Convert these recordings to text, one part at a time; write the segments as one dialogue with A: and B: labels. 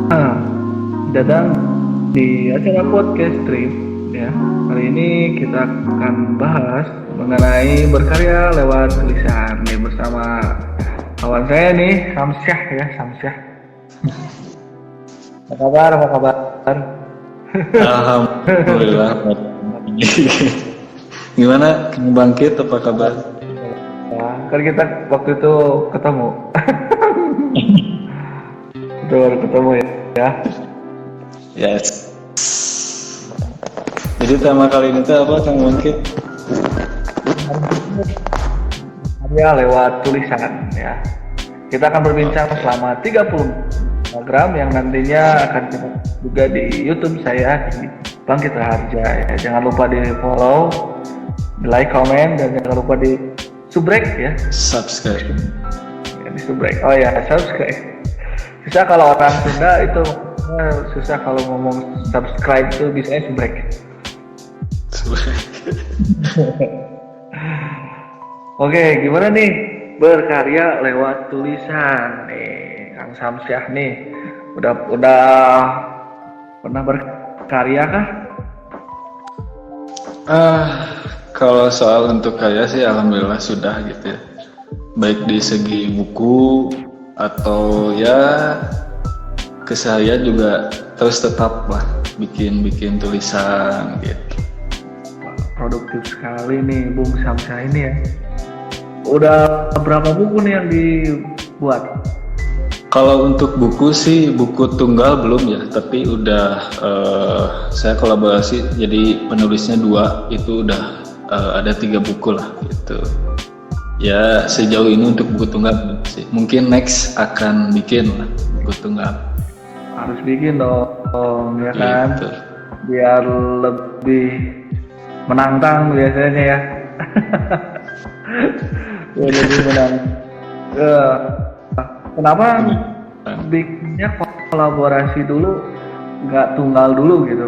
A: Ah, Dadang di acara podcast Trip ya. Hari ini kita akan bahas mengenai berkarya lewat tulisan nih bersama kawan saya nih Samsyah ya, Samsyah. Apa kabar? Apa kabar?
B: Alhamdulillah. Gimana? Kang Bangkit apa kabar?
A: Ya, kan kita waktu itu ketemu. Itu baru ketemu ya.
B: Yes. Jadi tema kali ini tuh apa, Kang Bangkit?
A: Karya lewat tulisan ya. Kita akan berbincang selama 30 program yang nantinya akan kita juga di YouTube saya di Bangkit Raharja ya. Jangan lupa di follow, di like, komen, dan jangan lupa di subrek ya.
B: Subscribe.
A: Ya, di subrek. Oh ya, subscribe. Susah kalau orang Sunda itu susah kalau ngomong subscribe itu bisanya subrek. Oke, gimana nih berkarya lewat tulisan nih, Kang Samsyah nih, udah pernah berkarya kah?
B: Kalau soal untuk karya sih alhamdulillah sudah gitu ya. Baik di segi buku atau ya keseharian juga terus tetap lah bikin tulisan gitu.
A: Produktif sekali nih Bung Samsyah ini ya. Udah berapa buku nih yang dibuat?
B: Kalau untuk buku sih buku tunggal belum ya, tapi udah saya kolaborasi jadi penulisnya 2, itu udah ada 3 buku lah gitu. Ya sejauh ini untuk buku tunggal belum sih. Mungkin next akan bikin lah buku tunggal.
A: Harus bikin dong ya kan,
B: Gitu.
A: biar lebih menantang biasanya ya. Biar lebih menantang. Kenapa bikinnya kolaborasi dulu, nggak tunggal dulu gitu?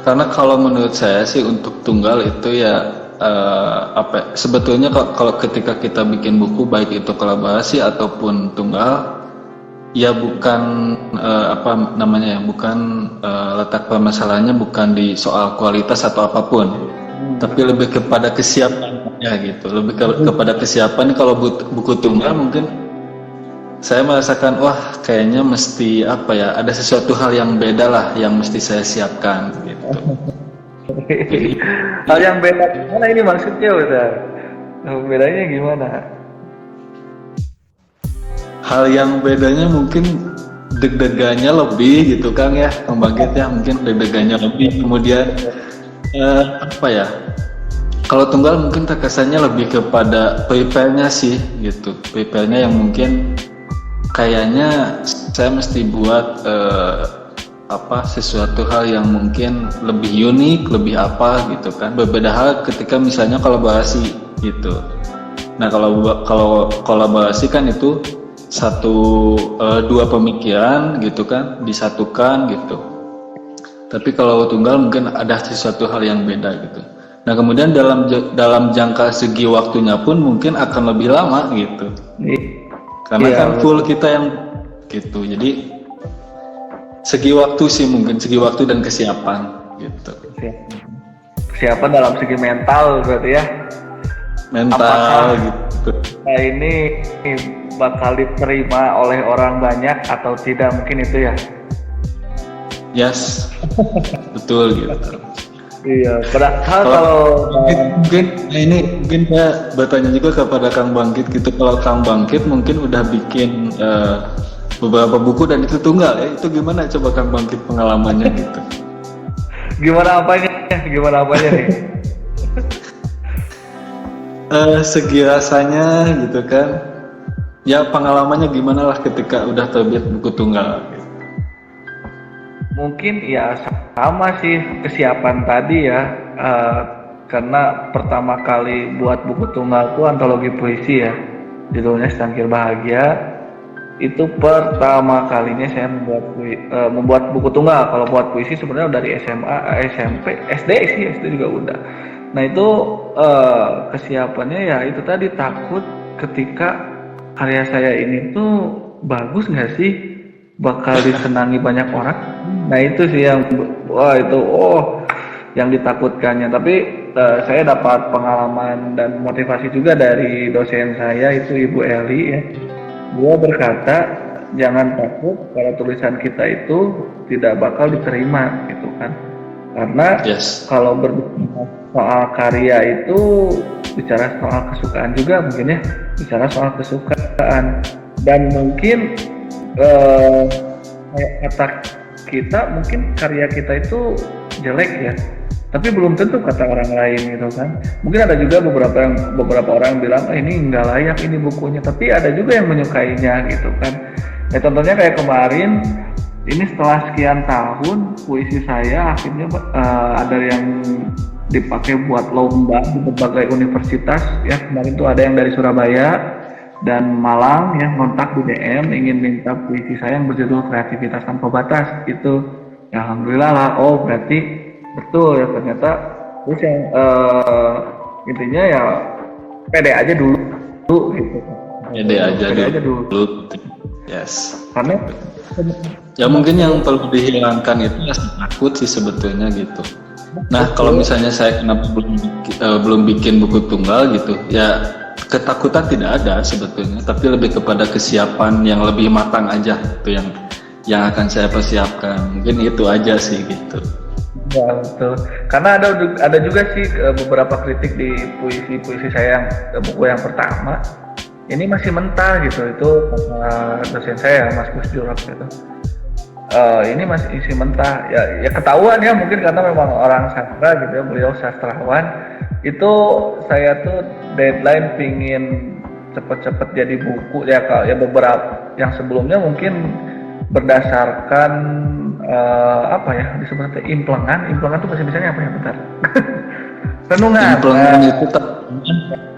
B: Karena kalau menurut saya sih untuk tunggal itu ya sebetulnya kalau ketika kita bikin buku baik itu kolaborasi ataupun tunggal ya bukan bukan letak permasalahannya bukan di soal kualitas atau apapun, tapi lebih kepada kesiapannya gitu, kepada kesiapan. Kalau buku tunggal mungkin saya merasakan wah kayaknya mesti ada sesuatu hal yang beda lah yang mesti saya siapkan gitu.
A: Hal yang beda gimana ini maksudnya udah? Bedanya gimana?
B: Hal yang bedanya mungkin deg-degannya lebih gitu Kang ya, Kang Bangkit ya, mungkin deg-degannya lebih. Kemudian kalau tunggal mungkin terkesannya lebih kepada prepare-nya sih gitu, prepare-nya yang mungkin kayaknya saya mesti buat sesuatu hal yang mungkin lebih unik, lebih apa gitu kan. Berbeda hal ketika misalnya kolaborasi gitu. Nah kalau kolaborasi kan itu dua pemikiran gitu kan disatukan gitu. Tapi kalau tunggal mungkin ada sesuatu hal yang beda gitu. Nah kemudian dalam jangka segi waktunya pun mungkin akan lebih lama gitu. Karena kan full kita yang gitu. Jadi segi waktu dan kesiapan gitu.
A: Kesiapan dalam segi mental berarti ya.
B: Mental gitu.
A: Nah ini bakal diterima oleh orang banyak atau tidak, mungkin itu ya.
B: Yes. Betul gitu.
A: Iya, padahal kalau
B: mungkin saya bertanya juga kepada Kang Bangkit gitu. Kalau Kang Bangkit mungkin udah bikin beberapa buku dan itu tunggal ya, itu gimana coba Kang Bangkit pengalamannya gitu?
A: Gimana apanya nih?
B: Segi rasanya gitu kan, ya pengalamannya gimana lah ketika udah terbit buku tunggal gitu.
A: Mungkin ya sama sih kesiapan tadi ya, karena pertama kali buat buku tunggal itu antologi puisi ya, judulnya Secangkir Bahagia. Itu pertama kalinya saya membuat buku tunggal. Kalau buat puisi sebenarnya dari SMA, SMP, SD juga udah. Nah itu kesiapannya ya itu tadi, takut ketika karya saya ini tuh bagus nggak sih, bakal disenangi banyak orang. Nah itu sih yang wah itu yang ditakutkannya. Tapi saya dapat pengalaman dan motivasi juga dari dosen saya itu Ibu Eli ya. Dia berkata jangan takut kalau tulisan kita itu tidak bakal diterima gitu kan. Karena kalau berbicara soal karya itu bicara soal kesukaan juga mungkin ya, bicara soal kesukaan dan mungkin kata kita mungkin karya kita itu jelek ya, tapi belum tentu kata orang lain gitu kan. Mungkin ada juga beberapa orang bilang ini nggak layak ini bukunya, tapi ada juga yang menyukainya gitu kan. Ya contohnya kayak kemarin ini setelah sekian tahun puisi saya akhirnya ada yang dipakai buat lomba di berbagai universitas ya. Kemarin tuh ada yang dari Surabaya dan Malang yang kontak di DM ingin minta puisi saya yang berjudul Kreativitas Tanpa Batas itu. Ya alhamdulillah lah, berarti betul ya ternyata. Terus yang intinya ya pede aja dulu gitu.
B: Pede aja dulu. Yes.
A: Karena
B: ya mungkin yang perlu dihilangkan itu ya takut sih sebetulnya gitu. Nah kalau misalnya saya kenapa belum bikin buku tunggal gitu ya, ketakutan tidak ada sebetulnya, tapi lebih kepada kesiapan yang lebih matang aja itu yang akan saya persiapkan. Mungkin itu aja sih gitu.
A: Ya betul. Karena ada juga sih beberapa kritik di puisi saya yang buku yang pertama. Ini masih mentah gitu, itu dosen saya Mas Gus Jurak gitu. Ini masih isi mentah ya ketahuan ya, mungkin karena memang orang sastra gitu ya, beliau sastrawan. Itu saya tuh deadline pingin cepet-cepet jadi buku ya, kalau ya beberapa yang sebelumnya mungkin berdasarkan disebutnya implengan tuh bahasa Indonesianya apa ya, bentar. Renungan.
B: Implengan itu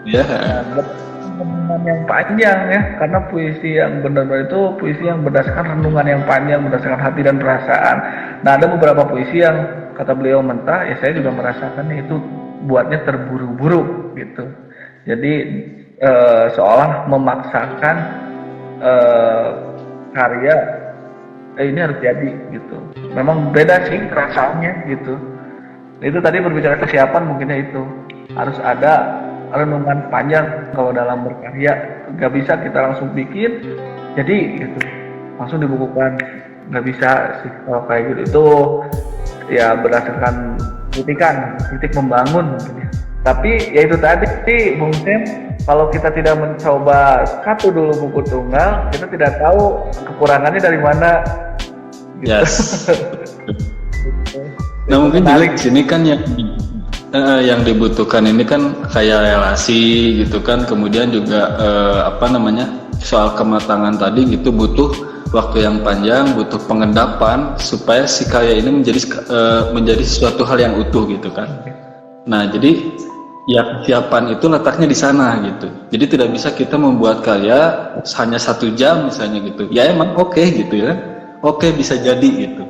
B: ya.
A: Renungan yang panjang ya, karena puisi yang benar-benar itu puisi yang berdasarkan renungan yang panjang, berdasarkan hati dan perasaan. Nah ada beberapa puisi yang kata beliau mentah, ya saya juga merasakan itu buatnya terburu-buru gitu. Jadi seolah memaksakan karya ini harus jadi gitu. Memang beda sih rasanya gitu. Itu tadi berbicara kesiapan mungkinnya itu harus ada renungan panjang kalau dalam berkarya. Gak bisa kita langsung bikin jadi gitu langsung dibukukan, gak bisa sih kalau kayak gitu. Itu ya berdasarkan kritik membangun mungkin ya. Tapi ya itu tadi Bung Sam, kalau kita tidak mencoba satu dulu buku tunggal, kita tidak tahu kekurangannya dari mana gitu.
B: Yes. Nah mungkin di sini kan yang dibutuhkan ini kan kayak relasi gitu kan, kemudian juga soal kematangan tadi gitu, butuh waktu yang panjang, butuh pengendapan supaya si karya ini menjadi sesuatu hal yang utuh gitu kan. Nah jadi ya kesiapan itu letaknya di sana gitu. Jadi tidak bisa kita membuat karya hanya 1 jam misalnya gitu. Ya emang oke gitu ya, oke bisa jadi gitu.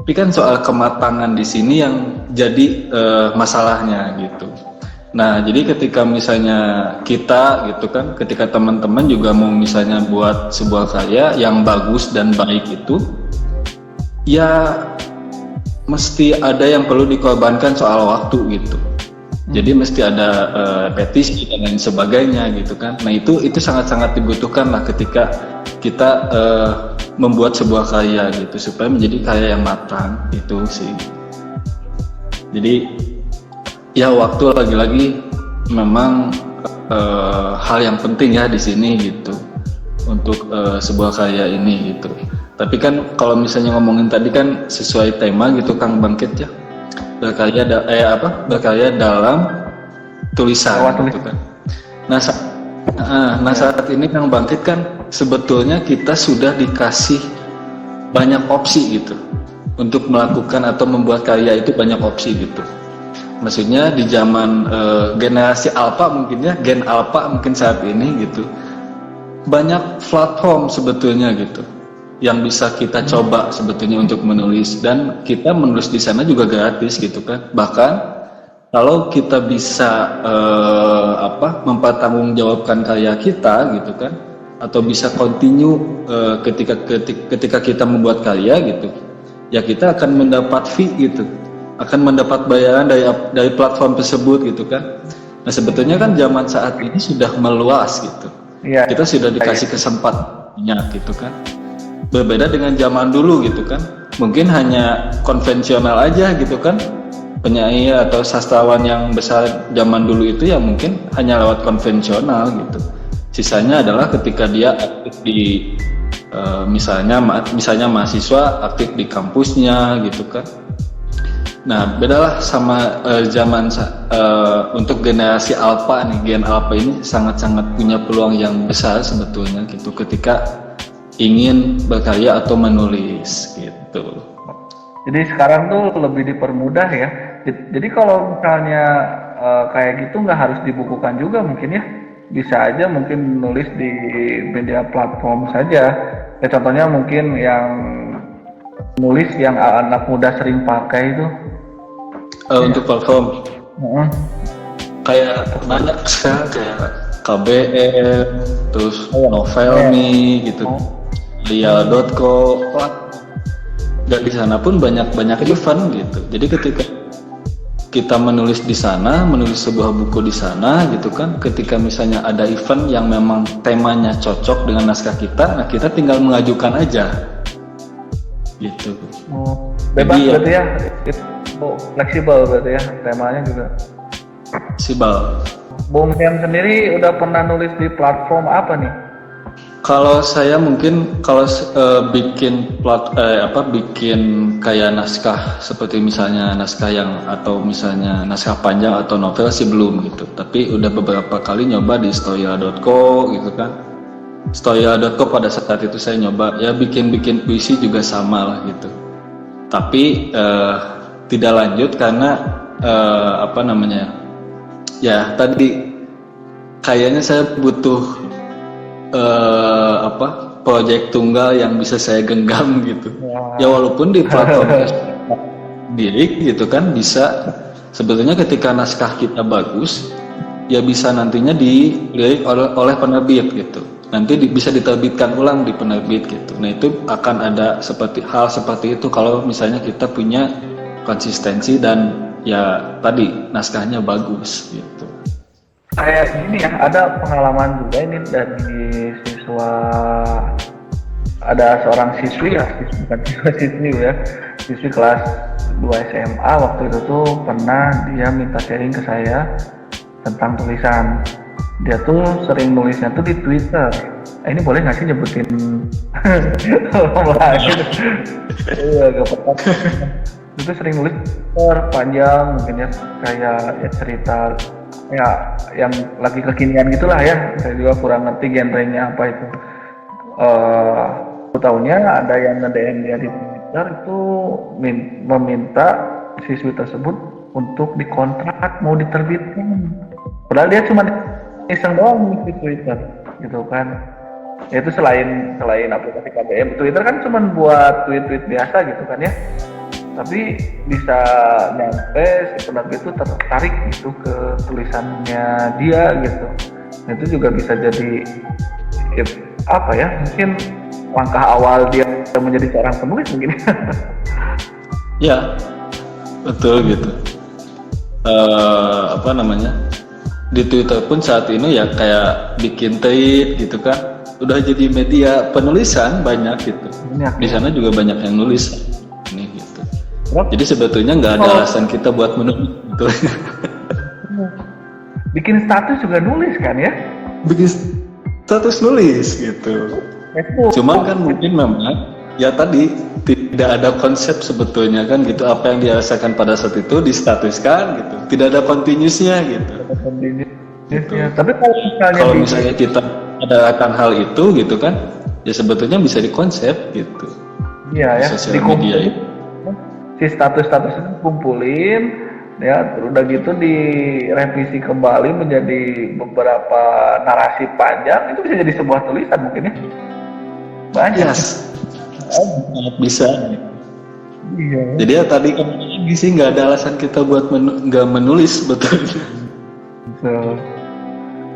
B: Tapi kan soal kematangan di sini yang jadi masalahnya gitu. Nah, jadi ketika misalnya kita gitu kan, ketika teman-teman juga mau misalnya buat sebuah karya yang bagus dan baik itu, ya mesti ada yang perlu dikorbankan soal waktu gitu. Jadi mesti ada petisi dan lain sebagainya gitu kan. Nah itu sangat-sangat dibutuhkan lah ketika kita membuat sebuah karya gitu, supaya menjadi karya yang matang itu sih. Jadi ya waktu lagi-lagi memang hal yang penting ya di sini gitu untuk sebuah karya ini gitu. Tapi kan kalau misalnya ngomongin tadi kan sesuai tema gitu Kang Bangkit ya, berkarya dalam tulisan gitu kan. Nah saat ini Kang Bangkit kan sebetulnya kita sudah dikasih banyak opsi gitu untuk melakukan atau membuat karya itu, banyak opsi gitu. Maksudnya di zaman generasi alpha mungkin ya, gen alpha mungkin saat ini gitu, banyak platform sebetulnya gitu yang bisa kita coba sebetulnya untuk menulis, dan kita menulis di sana juga gratis gitu kan. Bahkan kalau kita bisa mempertanggungjawabkan karya kita gitu kan, atau bisa continue ketika kita membuat karya gitu, ya kita akan mendapat fee gitu, akan mendapat bayaran dari platform tersebut gitu kan. Nah sebetulnya kan zaman saat ini sudah meluas gitu,
A: Iya.
B: kita sudah dikasih kesempatannya gitu kan. Berbeda dengan zaman dulu gitu kan, mungkin hanya konvensional aja gitu kan. Penyair atau sastrawan yang besar zaman dulu itu ya mungkin hanya lewat konvensional gitu. Sisanya adalah ketika dia aktif di misalnya mahasiswa aktif di kampusnya gitu kan. Nah bedalah sama zaman untuk generasi alpha nih, gen alpha ini sangat-sangat punya peluang yang besar sebetulnya gitu ketika ingin berkarya atau menulis gitu.
A: Jadi sekarang tuh lebih dipermudah ya. Jadi kalau misalnya kayak gitu nggak harus dibukukan juga mungkin ya. Bisa aja mungkin nulis di media platform saja. Ya contohnya mungkin yang nulis yang anak muda sering pakai itu.
B: Untuk platform kayak banyak kan, kayak KBM, terus Novelme gitu, Lia.co. Dan di sana pun banyak event gitu. Jadi ketika kita menulis di sana, menulis sebuah buku di sana gitu kan, ketika misalnya ada event yang memang temanya cocok dengan naskah kita, nah kita tinggal mengajukan aja gitu.
A: Bebas
B: jadi,
A: berarti ya, fleksibel berarti ya, temanya juga.
B: Fleksibel.
A: Bung Siam sendiri udah pernah nulis di platform apa nih?
B: Kalau saya mungkin kalau bikin kayak naskah seperti misalnya naskah atau misalnya naskah panjang atau novel sih belum gitu. Tapi udah beberapa kali nyoba di stoya.co gitu kan. Stoya.co pada saat itu saya nyoba ya bikin puisi juga sama lah gitu. Tapi tidak lanjut karena ya tadi kayaknya saya butuh proyek tunggal yang bisa saya genggam gitu. Ya walaupun di platform sendiri gitu kan bisa sebetulnya ketika naskah kita bagus ya bisa nantinya dilirik oleh penerbit gitu. Nanti bisa diterbitkan ulang di penerbit gitu. Nah itu akan ada hal seperti itu kalau misalnya kita punya konsistensi dan ya tadi naskahnya bagus gitu.
A: Kayak gini ya, ada pengalaman juga ini dari siswa, ada seorang siswi kelas 2 SMA waktu itu tuh pernah dia minta sharing ke saya tentang tulisan. Dia tuh sering nulisnya tuh di Twitter. Ini boleh nggak sih nyebutin? Iya, gak apa-apa. Itu sering nulis panjang mungkin ya, kayak ya cerita ya yang lagi kekinian gitulah ya. Saya juga kurang ngerti genrenya apa itu. Tahunnya ada yang nge-DM dia di Twitter itu meminta siswi tersebut untuk dikontrak mau diterbitkan. Padahal dia cuma iseng doang di Twitter gitu kan. Ya itu selain aplikasi KBM, Twitter kan cuma buat tweet-tweet biasa gitu kan ya. Tapi bisa nyampe si penerbit itu tertarik gitu ke tulisannya dia gitu. Nah, itu juga bisa jadi mungkin langkah awal dia menjadi seorang penulis mungkin.
B: Ya betul gitu. Di Twitter pun saat ini ya kayak bikin tweet gitu kan, udah jadi media penulisan banyak gitu. Di sana juga banyak yang nulis ini gitu. Jadi sebetulnya nggak ada alasan kita buat menulis gitu.
A: Bikin status juga nulis kan ya?
B: Bikin status nulis gitu. Cuman kan mungkin memang ya tadi tidak ada konsep sebetulnya kan gitu, apa yang dirasakan pada saat itu distatuskan gitu, tidak ada continuousnya gitu.
A: Gitu. Ya. Tapi kalau
B: misalnya kita adakan hal itu gitu kan, ya sebetulnya bisa dikonsep gitu.
A: Iya ya,
B: sosial media itu.
A: Si status-status itu kumpulin, ya udah gitu direvisi kembali menjadi beberapa narasi panjang, itu bisa jadi sebuah tulisan mungkin ya. Banyak.
B: Yes. Bisa.
A: Iya.
B: Jadi ya tadi kan sih nggak ada alasan kita buat nggak menulis sebetulnya.
A: So,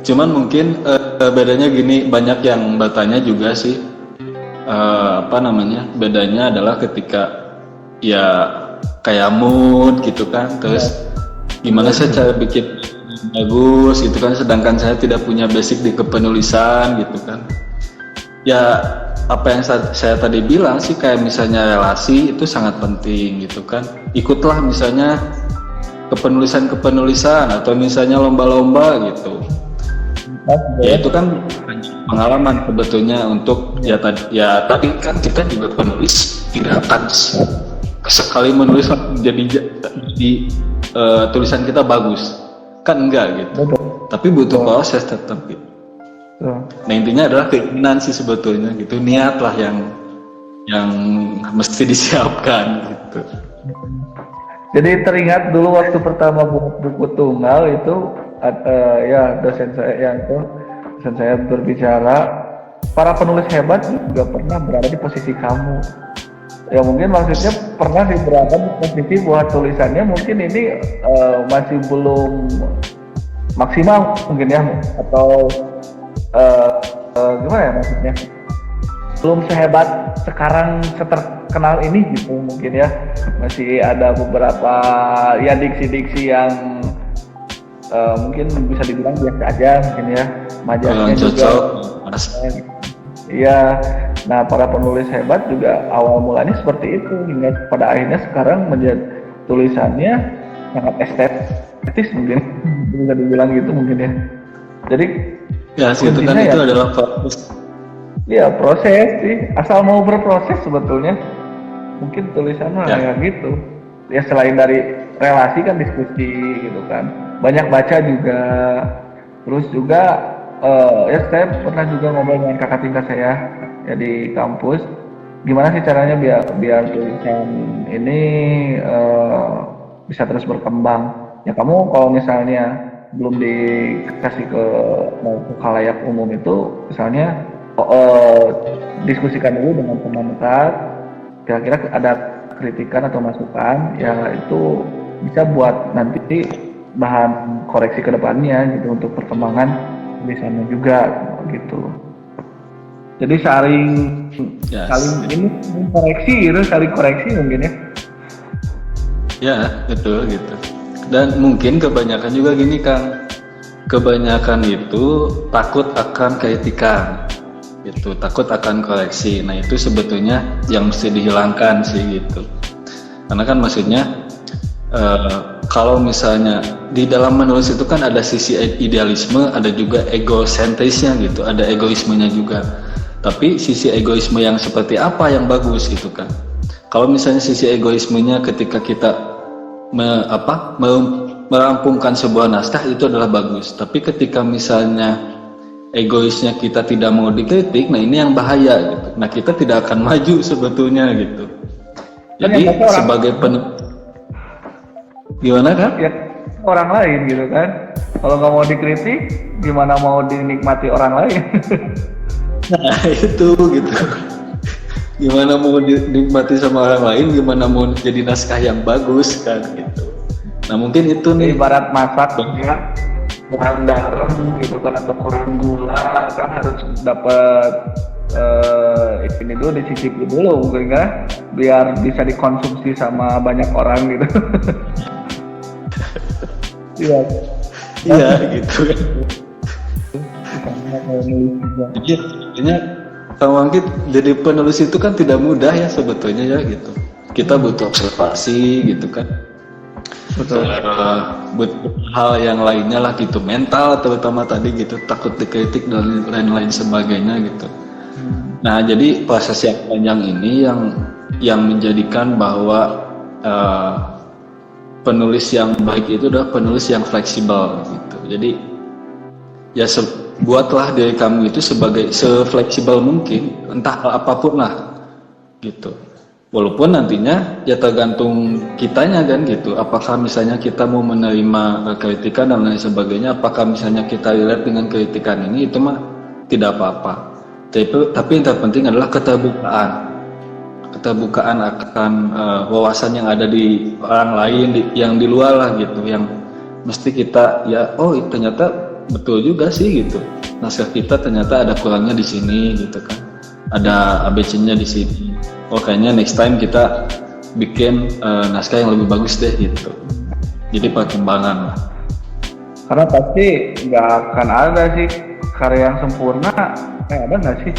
B: Cuman mungkin bedanya gini, banyak yang bertanya juga sih, apa namanya, bedanya adalah ketika ya kayak mood gitu kan, terus gimana sih cara bikin bagus gitu kan, sedangkan saya tidak punya basic di kepenulisan gitu kan. Ya apa yang saya tadi bilang sih, kayak misalnya relasi itu sangat penting gitu kan, ikutlah misalnya kepenulisan atau misalnya lomba-lomba gitu. Ya itu kan pengalaman sebetulnya untuk ya tadi kan kita juga penulis, tidak akan sekali menulis jadi tulisan kita bagus kan, enggak gitu, tapi butuh proses tetap gitu. Nah intinya adalah keinginan sih sebetulnya gitu, niat lah yang mesti disiapkan gitu.
A: Jadi teringat dulu waktu pertama buku tunggal itu ya dosen saya berbicara, para penulis hebat juga pernah berada di posisi kamu. Ya mungkin maksudnya pernah sih berada di posisi buat tulisannya mungkin ini masih belum maksimal mungkin ya, atau gimana ya maksudnya, belum sehebat sekarang, seterkenal ini gitu mungkin ya, masih ada beberapa ya diksi-diksi yang mungkin bisa dibilang biasa aja mungkin ya, majaknya juga iya. Nah para penulis hebat juga awal mulanya seperti itu, hingga pada akhirnya sekarang menjadi tulisannya sangat estetis mungkin bisa dibilang gitu mungkin ya. Jadi
B: ya itu kan
A: ya,
B: itu adalah proses.
A: Iya proses sih, asal mau berproses sebetulnya mungkin tulisan
B: Ya.
A: kayak gitu ya. Selain dari relasi kan diskusi gitu kan, banyak baca juga, terus juga ya saya pernah juga ngobrol dengan kakak tingkat saya ya di kampus, gimana sih caranya biar tulisan ini bisa terus berkembang. Ya kamu kalau misalnya belum dikasih ke khalayak umum itu, misalnya diskusikan dulu dengan teman dekat, kira-kira ada kritikan atau masukan, ya itu bisa buat nanti bahan koreksi ke depannya gitu untuk perkembangan tulisannya juga gitu. Jadi saling ini koreksi gitu, saling koreksi mungkin ya.
B: Ya betul gitu. Dan mungkin kebanyakan juga gini Kang, kebanyakan itu takut akan kritikan gitu, takut akan koreksi. Nah itu sebetulnya yang mesti dihilangkan sih gitu, karena kan maksudnya kalau misalnya di dalam menulis itu kan ada sisi idealisme, ada juga egosentrisnya gitu, ada egoismenya juga. Tapi sisi egoisme yang seperti apa yang bagus gitu kan. Kalau misalnya sisi egoismenya ketika kita merampungkan sebuah naskah itu adalah bagus. Tapi ketika misalnya egoisnya kita tidak mau dikritik, nah ini yang bahaya gitu. Nah kita tidak akan maju sebetulnya gitu. Jadi sebagai gimana kan?
A: Ya orang lain gitu kan. Kalau nggak mau dikritik, gimana mau dinikmati orang lain?
B: Nah itu gitu. Gimana mau dinikmati sama orang lain, gimana mau jadi naskah yang bagus kan gitu. Nah mungkin itu nih
A: ibarat masak ya, kurang garam gitu kan atau kurang gula kan, harus dapat ini dulu, dicicipi dulu mungkin kan, biar bisa dikonsumsi sama banyak orang gitu. Iya
B: gitu kan. Jadi sebenarnya Kang Wangkit jadi penulis itu kan tidak mudah ya sebetulnya ya gitu. Kita butuh observasi gitu kan. Betul. Butuh hal yang lainnya lah gitu, mental terutama tadi gitu, takut dikritik dan lain-lain sebagainya gitu. Nah jadi proses yang panjang ini yang menjadikan bahwa penulis yang baik itu adalah penulis yang fleksibel gitu. Jadi ya buatlah diri kamu itu sebagai sefleksibel mungkin, entah apapun lah gitu. Walaupun nantinya ya tergantung kitanya kan gitu. Apakah misalnya kita mau menerima kritikan dan lain sebagainya, apakah misalnya kita relate dengan kritikan ini, itu mah tidak apa-apa. Tapi yang terpenting adalah keterbukaan. keterbukaan akan wawasan yang ada di orang lain, yang di luar lah gitu, yang mesti kita ya oh ternyata betul juga sih gitu, naskah kita ternyata ada kurangnya di sini gitu kan, ada ABC-nya di sini, oh kayaknya next time kita bikin naskah yang lebih bagus deh gitu, jadi perkembangan lah.
A: Karena pasti nggak akan ada sih karya yang sempurna, ada nggak sih?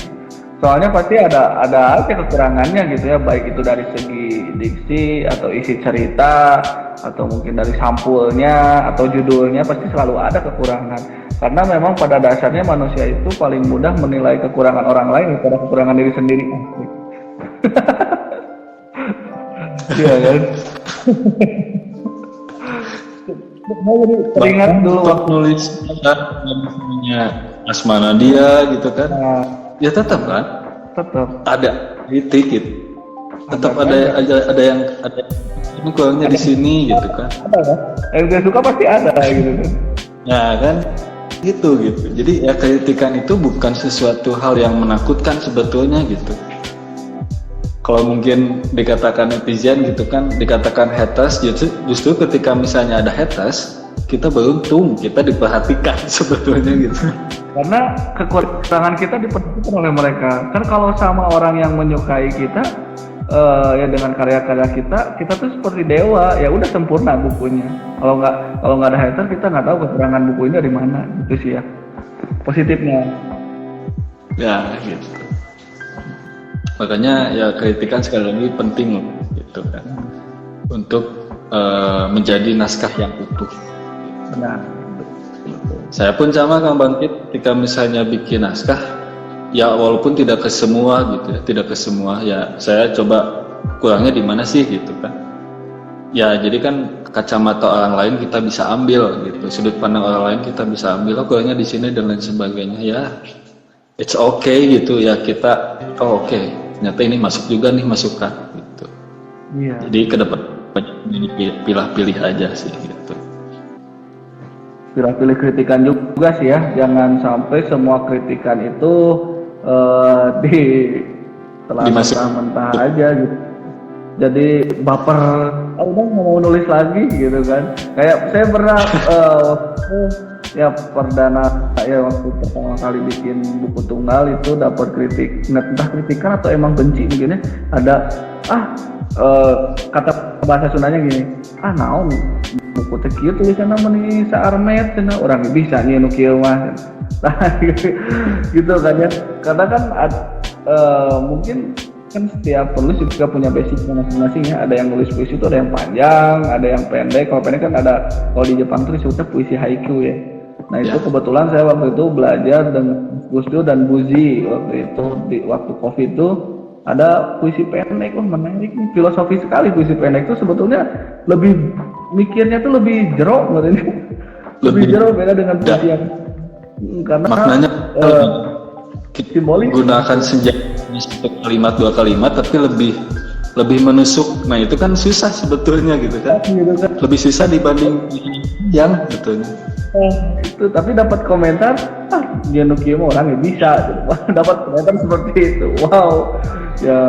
A: Soalnya pasti ada aja kekurangannya gitu ya, baik itu dari segi diksi atau isi cerita atau mungkin dari sampulnya atau judulnya, pasti selalu ada kekurangan. Karena memang pada dasarnya manusia itu paling mudah menilai kekurangan orang lain daripada kekurangan diri sendiri. Iya kan? Mau jadi teringat dulu waktu
B: nulis namanya Asmana dia gitu kan, ya tetap kan,
A: tetap
B: ada kritik gitu, tetap ada yang ini kurangnya di sini gitu kan.
A: ada kan? Yang gak suka pasti ada gitu kan.
B: Nah kan gitu. Jadi ya kritikan itu bukan sesuatu hal yang menakutkan sebetulnya gitu. Kalau mungkin dikatakan netizen gitu kan, dikatakan haters, justru ketika misalnya ada haters, kita beruntung, kita diperhatikan sebetulnya gitu.
A: Karena kekurangan kita diperhatikan oleh mereka. Kan kalau sama orang yang menyukai kita, ya dengan karya-karya kita tuh seperti dewa, ya udah sempurna bukunya. Kalau nggak ada hater, kita nggak tahu kekurangan buku ini dari mana, gitu sih ya. Positifnya.
B: Ya gitu. Makanya ya kritikan sekali lagi penting loh gitu kan, untuk menjadi naskah yang utuh.
A: Benar.
B: Saya pun sama Kang Bangkit, ketika misalnya bikin naskah, ya walaupun tidak ke semua gitu ya, tidak ke semua, ya saya coba kurangnya di mana sih gitu kan. Ya jadi kan kacamata orang lain kita bisa ambil gitu, sudut pandang orang lain kita bisa ambil, oh kurangnya di sini dan lain sebagainya, ya it's okay gitu ya, kita oke, ternyata ini masuk juga nih masukan gitu.
A: Iya.
B: Jadi ke depan pilih-pilih aja sih gitu.
A: Pilih-pilih kritikan juga sih ya, jangan sampai semua kritikan itu ditelan mentah-mentah aja gitu. Jadi baper, udah nggak mau nulis lagi gitu kan. Kayak saya pernah waktu ya perdana waktu pertama kali bikin buku tunggal itu dapat kritik, entah kritikan atau emang benci mungkin ya. Ada kata bahasa Sundanya gini, naon buku teh kieu tulisanna meuni saarmet cenah urang bisa nya nu kieu mah. Nah gitu kan ya. Karena kan mungkin kan setiap penulis juga punya basic masing-masing ya. Ada yang nulis puisi itu ada yang panjang, ada yang pendek. Kalau pendek kan ada, kalau di Jepang tuh disebutnya puisi haiku ya. Nah itu kebetulan saya waktu itu belajar dengan Gus Dur dan Buzi waktu itu waktu COVID itu ada puisi pendek, menarik nih, filosofi sekali puisi pendek itu sebetulnya lebih mikirnya tuh lebih jero lebih jero beda dengan puisi yang karena
B: maknanya
A: simbolis
B: gunakan senjata satu kalimat dua kalimat tapi lebih menusuk. Nah itu kan susah sebetulnya gitu kan, lebih susah dibanding yang betulnya.
A: Itu tapi dapat komentar dia nuki mau orang bisa dapat komentar seperti itu. Wow ya,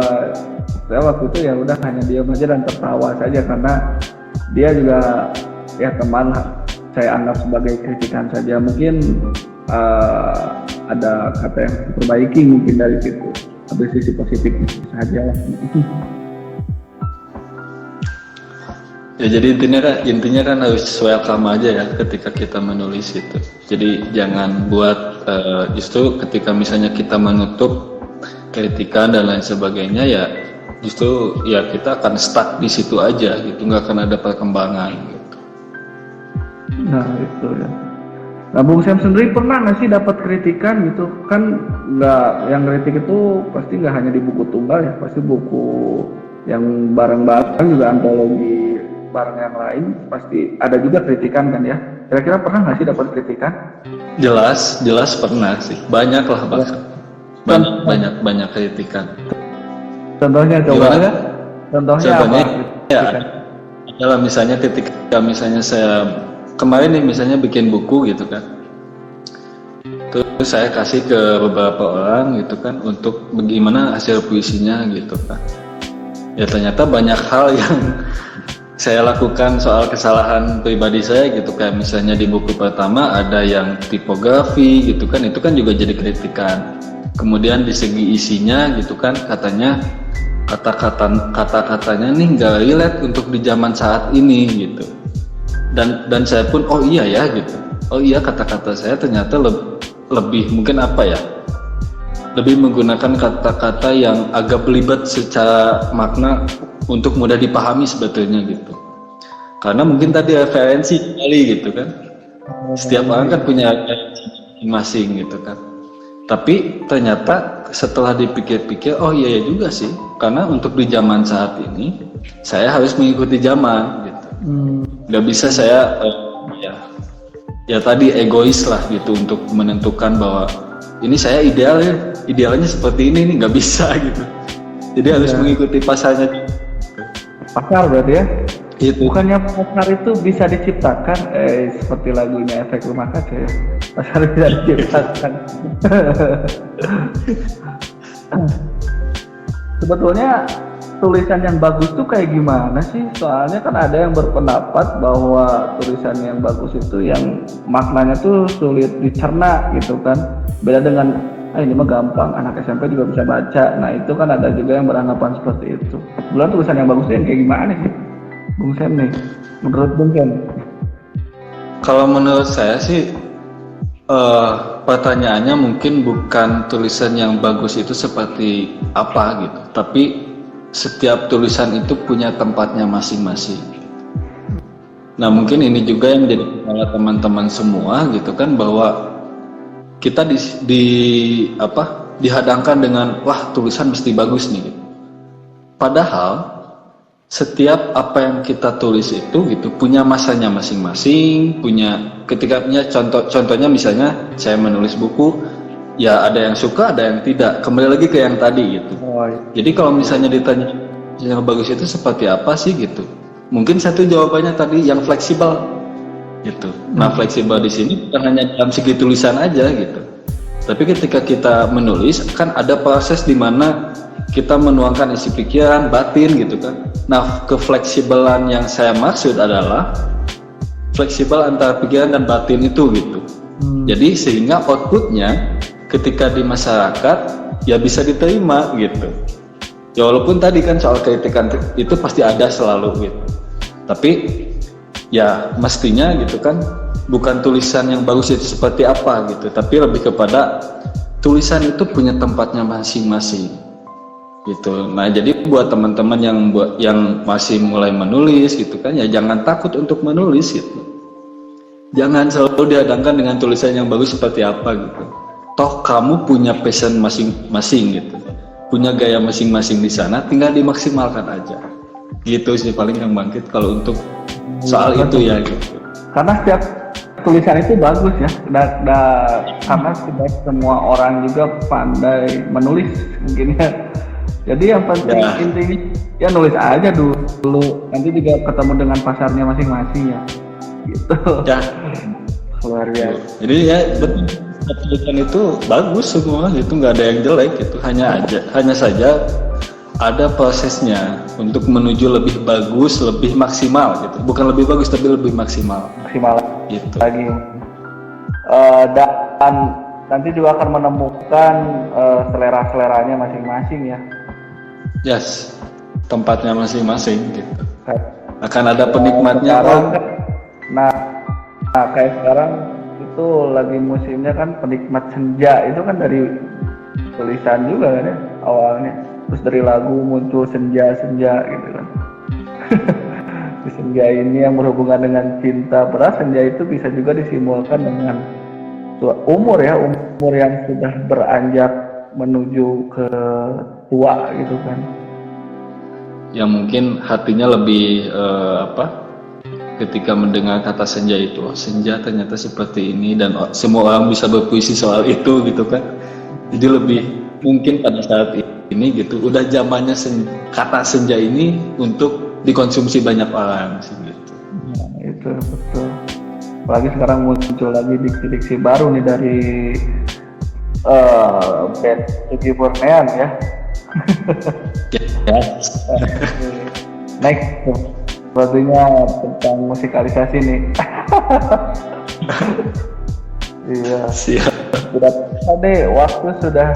A: saya waktu itu ya udah hanya diam aja dan tertawa saja karena dia juga ya teman saya anggap sebagai kritikan saja. Mungkin ada kata yang diperbaiki mungkin dari situ, ada sisi positif saja.
B: Ya jadi intinya kan harus welcome aja ya ketika kita menulis itu. Jadi jangan buat justru ketika misalnya kita menutup kritikan dan lain sebagainya, ya justru ya kita akan stuck di situ aja gitu, nggak akan ada perkembangan gitu.
A: Nah itu ya. Nah Bung Sam sendiri pernah nggak sih dapat kritikan gitu kan? Nggak, yang kritik itu pasti nggak hanya di buku tunggal ya, pasti buku yang bareng-bareng juga antologi bareng yang lain pasti ada juga kritikan kan ya. Kira-kira pernah nggak sih dapat kritikan?
B: Jelas pernah sih, banyak lah bahkan. Banyak kritikan.
A: Contohnya coba ya? Contohnya apa?
B: Ya, adalah misalnya ketika misalnya saya kemarin nih misalnya bikin buku gitu kan, terus saya kasih ke beberapa orang gitu kan untuk bagaimana hasil puisinya gitu kan. Ya ternyata banyak hal yang saya lakukan soal kesalahan pribadi saya gitu, kayak misalnya di buku pertama ada yang tipografi gitu kan, itu kan juga jadi kritikan. Kemudian di segi isinya gitu kan, katanya kata-katanya nih nggak relate untuk di zaman saat ini gitu. Dan saya pun oh iya ya gitu, oh iya kata-kata saya ternyata lebih mungkin apa ya, lebih menggunakan kata-kata yang agak belibet secara makna untuk mudah dipahami sebetulnya gitu. Karena mungkin tadi referensi kali gitu kan. Setiap orang kan punya referensi masing-masing gitu kan. Tapi ternyata setelah dipikir-pikir, oh iya juga sih. Karena untuk di zaman saat ini, saya harus mengikuti zaman gitu. Gak bisa saya ya tadi egois lah gitu untuk menentukan bahwa ini saya idealnya seperti ini nih, nggak bisa gitu. Jadi harus mengikuti pasarnya.
A: Pasar berarti ya?
B: Itu.
A: Bukannya pasar itu bisa diciptakan, seperti lagunya Efek Rumah Kaca ya. Pasar bisa diciptakan. Sebetulnya tulisan yang bagus tuh kayak gimana sih? Soalnya kan ada yang berpendapat bahwa tulisan yang bagus itu yang maknanya tuh sulit dicerna gitu kan. Beda dengan ini mah gampang, anak SMP juga bisa baca. Nah itu kan ada juga yang beranggapan seperti itu. Sebenarnya tulisan yang bagus itu yang kayak gimana sih, Bung Sen nih? Menurut Bung Sen?
B: Kalau menurut saya sih pertanyaannya mungkin bukan tulisan yang bagus itu seperti apa gitu, tapi setiap tulisan itu punya tempatnya masing-masing. Nah mungkin ini juga yang menjadi masalah teman-teman semua gitu kan, bahwa kita dihadangkan dengan wah tulisan mesti bagus nih gitu. Padahal setiap apa yang kita tulis itu gitu punya masanya masing-masing, punya ketikanya. Contohnya misalnya saya menulis buku, ya ada yang suka, ada yang tidak. Kembali lagi ke yang tadi gitu. Jadi kalau misalnya ditanya yang bagus itu seperti apa sih gitu, mungkin satu jawabannya tadi yang fleksibel gitu. Nah fleksibel di sini bukan hanya dalam segi tulisan aja gitu, tapi ketika kita menulis kan ada proses di mana kita menuangkan isi pikiran, batin gitu kan. Nah kefleksibelan yang saya maksud adalah fleksibel antara pikiran dan batin itu gitu. Jadi sehingga outputnya ketika di masyarakat ya bisa diterima gitu. Ya walaupun tadi kan soal kritikan itu pasti ada selalu gitu, tapi ya mestinya gitu kan bukan tulisan yang bagus itu seperti apa gitu, tapi lebih kepada tulisan itu punya tempatnya masing-masing gitu. Nah jadi buat teman-teman yang masih mulai menulis gitu kan, ya jangan takut untuk menulis gitu. Jangan selalu dihadangkan dengan tulisan yang bagus seperti apa gitu. Toh kamu punya passion masing-masing gitu, punya gaya masing-masing di sana, tinggal dimaksimalkan aja. Gitu sih paling yang bangkit kalau untuk soal itu ya gitu.
A: Karena setiap tulisan itu bagus ya, karena tidak semua orang juga pandai menulis mungkin ya. Jadi yang penting intinya ya nulis aja dulu, nanti juga ketemu dengan pasarnya masing-masing ya. Gitu. Ya. Luar biasa.
B: Jadi ya betul, tulisan itu bagus semua gitu, nggak ada yang jelek gitu, hanya saja ada prosesnya untuk menuju lebih bagus, lebih maksimal gitu. Bukan lebih bagus tapi lebih maksimal.
A: Maksimal
B: gitu.
A: Lagi. Dan nanti juga akan menemukan selera-seleranya masing-masing ya.
B: Yes, tempatnya masing-masing gitu. Akan ada penikmatnya.
A: Nah, kayak sekarang itu lagi musimnya kan penikmat senja, itu kan dari tulisan juga kan ya awalnya. Terus dari lagu muncul senja-senja gitu kan. Senja ini yang berhubungan dengan cinta. Padahal senja itu bisa juga disimbolkan dengan umur ya, umur yang sudah beranjak menuju ke tua gitu kan.
B: Yang mungkin hatinya lebih ketika mendengar kata senja itu, oh, senja ternyata seperti ini, dan semua orang bisa berpuisi soal itu gitu kan. Jadi lebih mungkin pada saat ini gitu udah zamannya kata senja ini untuk dikonsumsi banyak orang sih gitu.
A: Nah, itu betul. Apalagi sekarang muncul lagi diksi-diksi baru nih dari band Sugi Bornean ya.
B: Ya.
A: Next, sepertinya tentang musikalisasi nih. Iya.
B: Siap.
A: Sudah tadi waktu sudah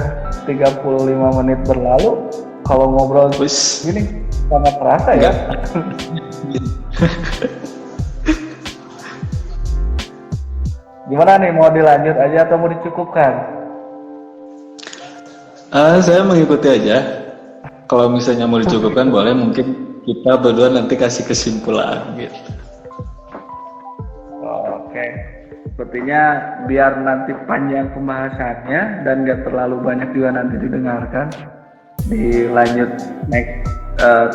A: 35 menit berlalu. Kalau ngobrol
B: Wis.
A: gini sangat terasa ya. Gimana nih, mau dilanjut aja atau mau dicukupkan?
B: Saya mengikuti aja. Kalau misalnya mau dicukupkan boleh, mungkin kita berdua nanti kasih kesimpulan gitu.
A: Oke. Sepertinya biar nanti panjang pembahasannya dan gak terlalu banyak juga nanti didengarkan. Dilanjut next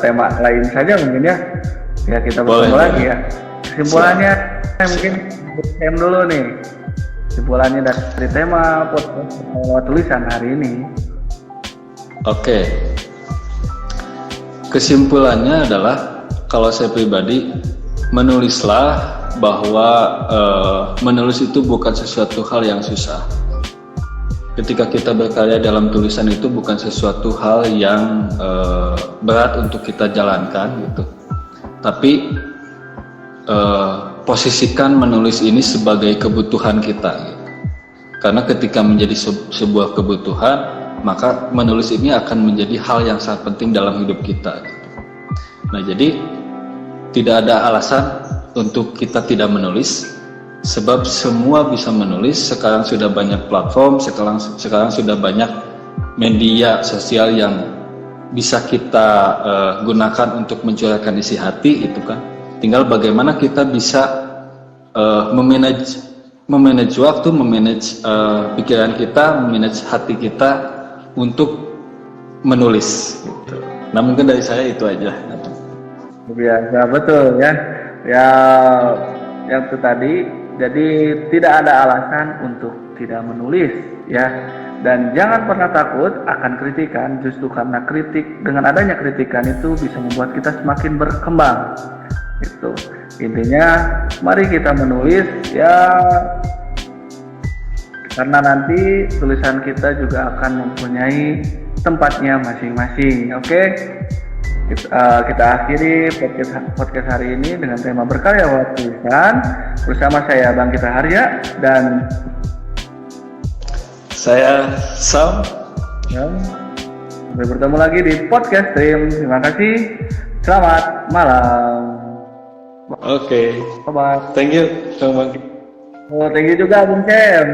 A: tema lain saja mungkin ya. Ya kita bertemu lagi ya. Kesimpulannya mungkin Sam dulu nih. Kesimpulannya dari tema podcast tulisan hari ini.
B: Oke. Kesimpulannya adalah kalau saya pribadi menulislah bahwa menulis itu bukan sesuatu hal yang susah. Ketika kita berkarya dalam tulisan itu bukan sesuatu hal yang berat untuk kita jalankan gitu. Tapi posisikan menulis ini sebagai kebutuhan kita gitu. Karena ketika menjadi sebuah kebutuhan, maka menulis ini akan menjadi hal yang sangat penting dalam hidup kita gitu. Nah, jadi tidak ada alasan untuk kita tidak menulis, sebab semua bisa menulis. Sekarang sudah banyak platform, sekarang sudah banyak media sosial yang bisa kita gunakan untuk mencurahkan isi hati itu kan. Tinggal bagaimana kita bisa memanage waktu, memanage pikiran kita, memanage hati kita untuk menulis gitu. Nah, mungkin dari saya itu aja.
A: Biasa, betul ya. Ya, yang itu tadi, jadi tidak ada alasan untuk tidak menulis ya. Dan jangan pernah takut akan kritikan, justru karena dengan adanya kritikan itu bisa membuat kita semakin berkembang. Itu intinya, mari kita menulis ya, karena nanti tulisan kita juga akan mempunyai tempatnya masing-masing. Oke? Kita akhiri podcast hari ini dengan tema berkarya lewat tulisan bersama saya Bang Kita Harya dan
B: saya Sam.
A: Sampai bertemu lagi di podcast stream. Terima kasih. Selamat malam.
B: Oke.
A: Bye bye.
B: Thank you, Bang.
A: Oh, thank you juga Bung Cem.